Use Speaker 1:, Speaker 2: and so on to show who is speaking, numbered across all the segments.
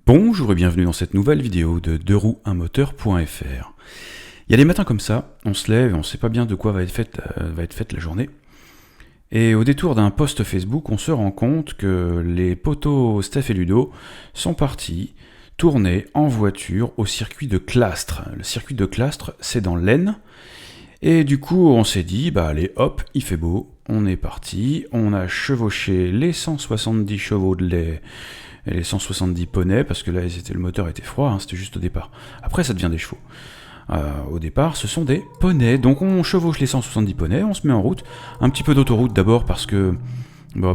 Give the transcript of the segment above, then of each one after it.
Speaker 1: Bonjour et bienvenue dans cette nouvelle vidéo de deuxrouesunmoteur.fr. Il y a des matins comme ça, on se lève et on ne sait pas bien de quoi va être faite la journée. Et au détour d'un post Facebook, on se rend compte que les potos Steph et Ludo sont partis tourner en voiture au circuit de Clastres. Le circuit de Clastres, c'est dans l'Aisne. Et du coup, on s'est dit, bah allez, hop, il fait beau, on est parti, on a chevauché les 170 chevaux de lait et les 170 poneys, parce que là, le moteur était froid, hein, c'était juste au départ. Après, ça devient des chevaux. Au départ, ce sont des poneys, donc on chevauche les 170 poneys, on se met en route. Un petit peu d'autoroute d'abord, parce que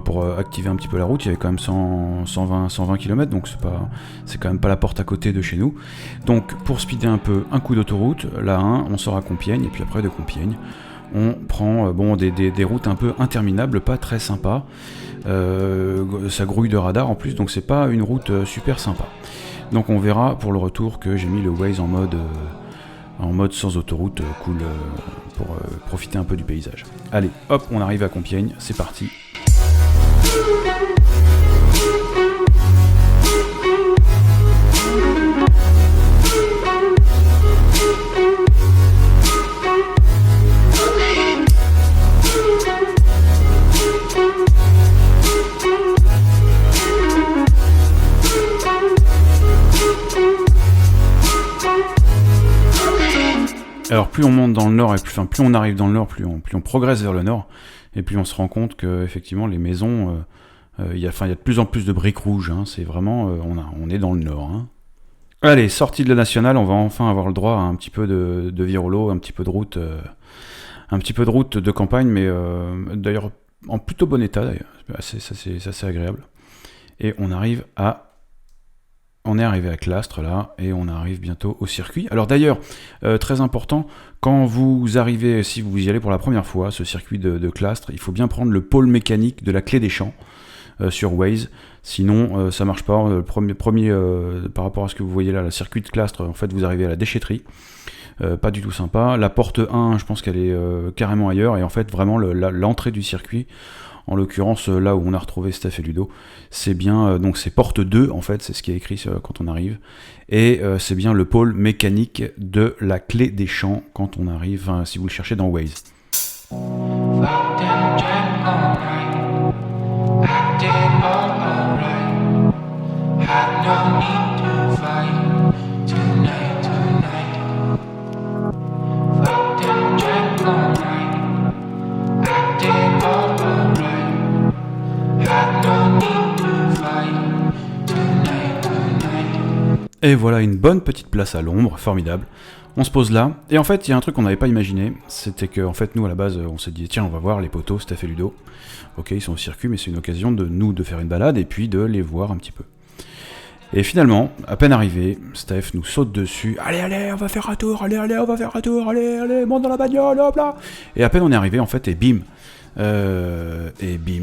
Speaker 1: pour activer un petit peu la route, il y avait quand même 120 km, donc c'est quand même pas la porte à côté de chez nous. Donc pour speeder un peu, un coup d'autoroute, la 1, on sort à Compiègne, et puis après de Compiègne, on prend des routes un peu interminables, pas très sympas. Ça grouille de radar en plus, donc c'est pas une route super sympa. Donc on verra pour le retour que j'ai mis le Waze en mode sans autoroute, cool, pour profiter un peu du paysage. Allez, hop, on arrive à Compiègne, c'est parti. Alors plus on monte dans le nord et plus on arrive dans le nord, plus on progresse vers le nord, et plus on se rend compte que effectivement les maisons, il y a de plus en plus de briques rouges, hein, c'est vraiment, on est dans le nord. Hein. Allez, sortie de la nationale, on va enfin avoir le droit à un petit peu de virolo, un petit peu de route de campagne, mais d'ailleurs en plutôt bon état d'ailleurs, c'est assez agréable. Et on est arrivé à Clastres là, et on arrive bientôt au circuit. Alors d'ailleurs, très important, quand vous arrivez, si vous y allez pour la première fois, ce circuit de Clastres, il faut bien prendre le pôle mécanique de la Clé des Champs sur Waze, sinon ça marche pas. Le premier par rapport à ce que vous voyez là, le circuit de Clastres, en fait vous arrivez à la déchetterie, pas du tout sympa. La porte 1, je pense qu'elle est carrément ailleurs, et en fait vraiment l'entrée du circuit, en l'occurrence là où on a retrouvé Steph et Ludo, c'est bien, donc c'est porte 2 en fait, c'est ce qui est écrit quand on arrive, et c'est bien le pôle mécanique de la Clé des Champs quand on arrive, si vous le cherchez dans Waze. Et voilà une bonne petite place à l'ombre, formidable. On se pose là, et en fait il y a un truc qu'on n'avait pas imaginé, c'était que en fait nous à la base on s'est dit tiens on va voir les potos Steph et Ludo. Ok, ils sont au circuit, mais c'est une occasion de faire une balade et puis de les voir un petit peu. Et finalement, à peine arrivé, Steph nous saute dessus. Allez, on va faire un tour, allez, monte dans la bagnole, hop là. Et à peine on est arrivé en fait, et bim,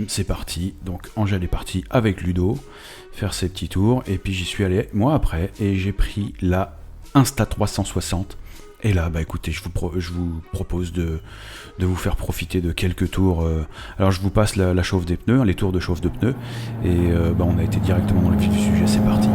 Speaker 1: c'est parti. Donc Angèle est partie avec Ludo faire ses petits tours, et puis j'y suis allé moi après, et j'ai pris la Insta360. Et là, bah écoutez, je vous propose de vous faire profiter de quelques tours. Alors je vous passe la chauffe des pneus, les tours de chauffe de pneus, et on a été directement dans le vif du sujet, c'est parti.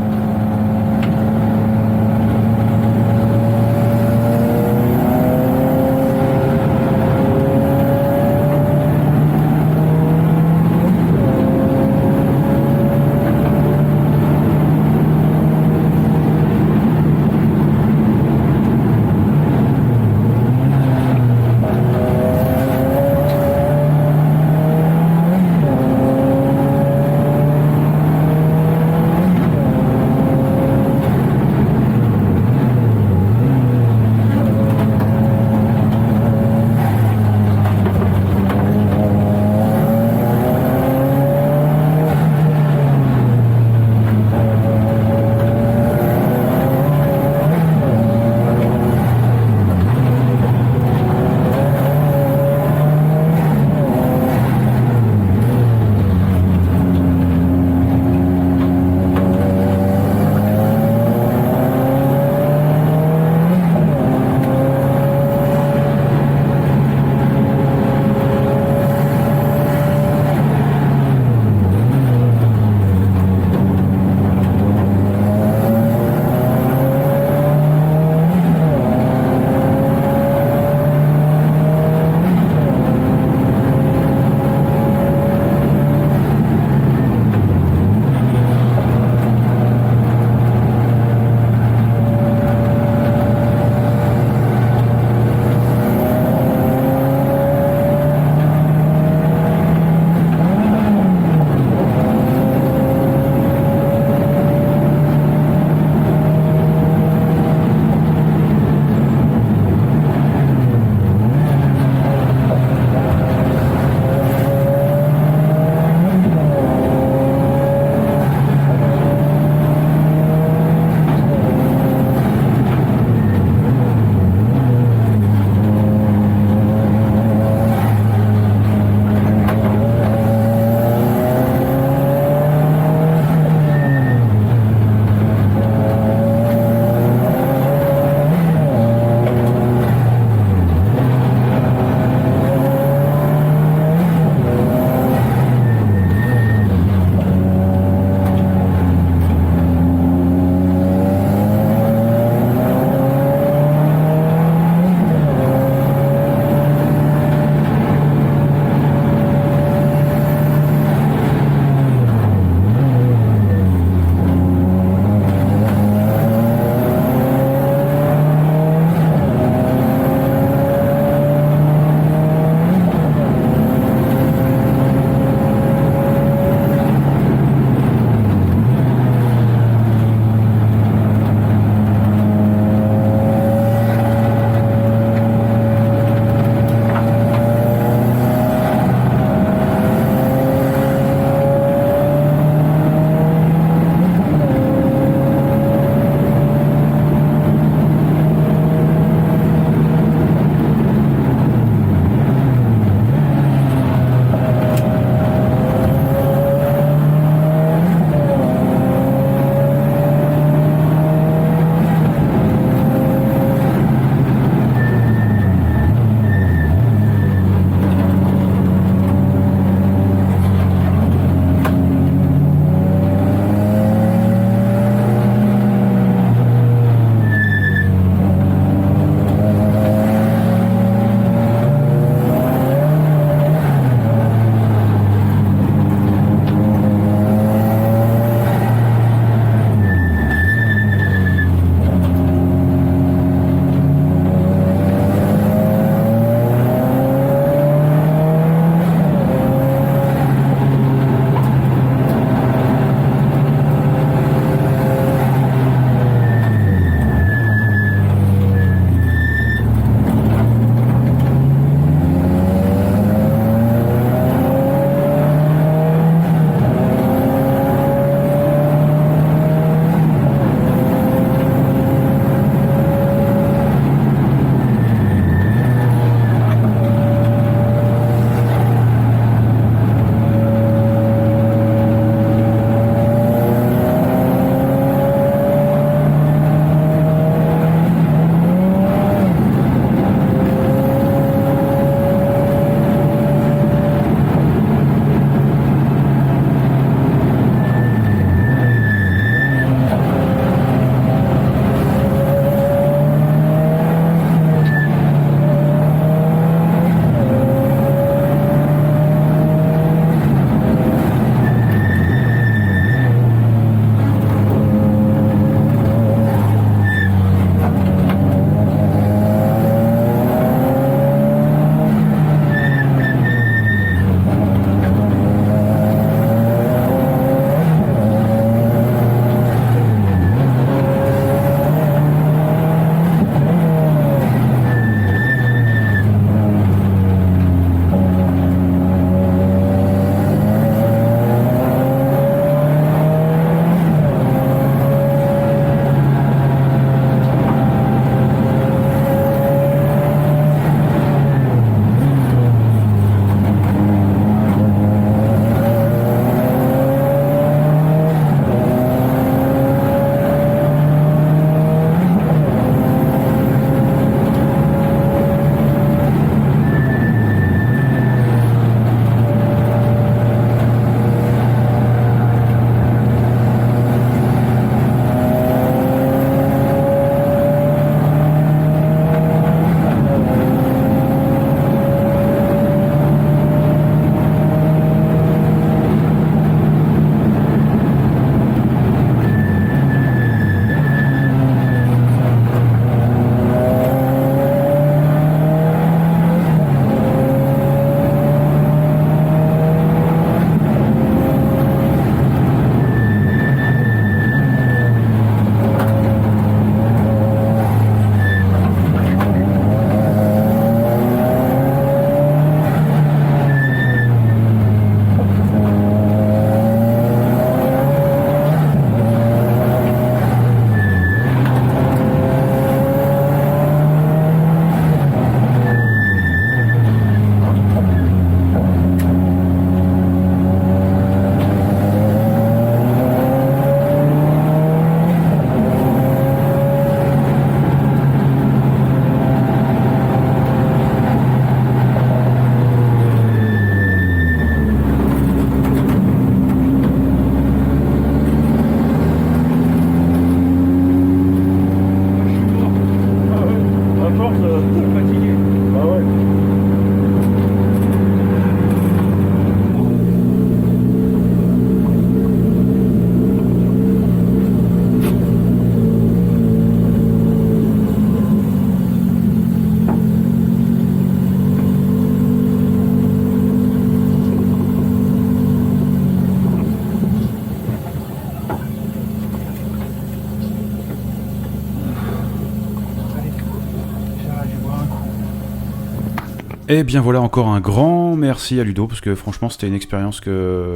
Speaker 1: Et bien voilà, encore un grand merci à Ludo, parce que franchement c'était une expérience que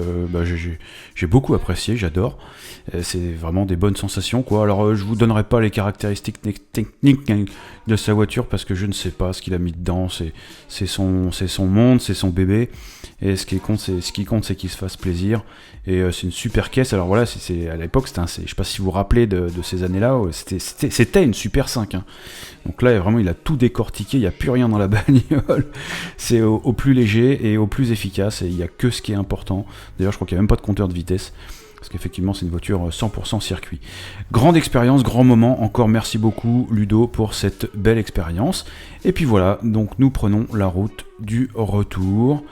Speaker 1: j'ai beaucoup appréciée, j'adore. C'est vraiment des bonnes sensations, quoi. Alors je vous donnerai pas les caractéristiques techniques de sa voiture, parce que je ne sais pas ce qu'il a mis dedans, c'est son monde, c'est son bébé, et ce qui compte c'est qu'il se fasse plaisir, et c'est une super caisse. Alors voilà, à l'époque, je sais pas si vous vous rappelez de ces années-là, c'était une Super 5, hein. Donc là, vraiment, il a tout décortiqué, il n'y a plus rien dans la bagnole. C'est au plus léger et au plus efficace, et il n'y a que ce qui est important. D'ailleurs, je crois qu'il n'y a même pas de compteur de vitesse, parce qu'effectivement, c'est une voiture 100% circuit. Grande expérience, grand moment. Encore merci beaucoup, Ludo, pour cette belle expérience. Et puis voilà, donc nous prenons la route du retour,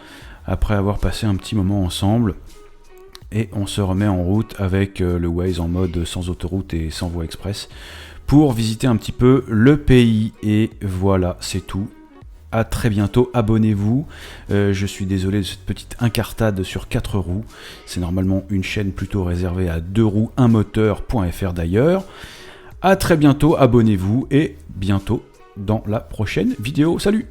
Speaker 1: après avoir passé un petit moment ensemble. Et on se remet en route avec le Waze en mode sans autoroute et sans voie express, pour visiter un petit peu le pays. Et voilà, c'est tout. À très bientôt, abonnez-vous. Je suis désolé de cette petite incartade sur 4 roues. C'est normalement une chaîne plutôt réservée à 2 roues, un moteur.fr d'ailleurs. À très bientôt, abonnez-vous, et bientôt dans la prochaine vidéo. Salut!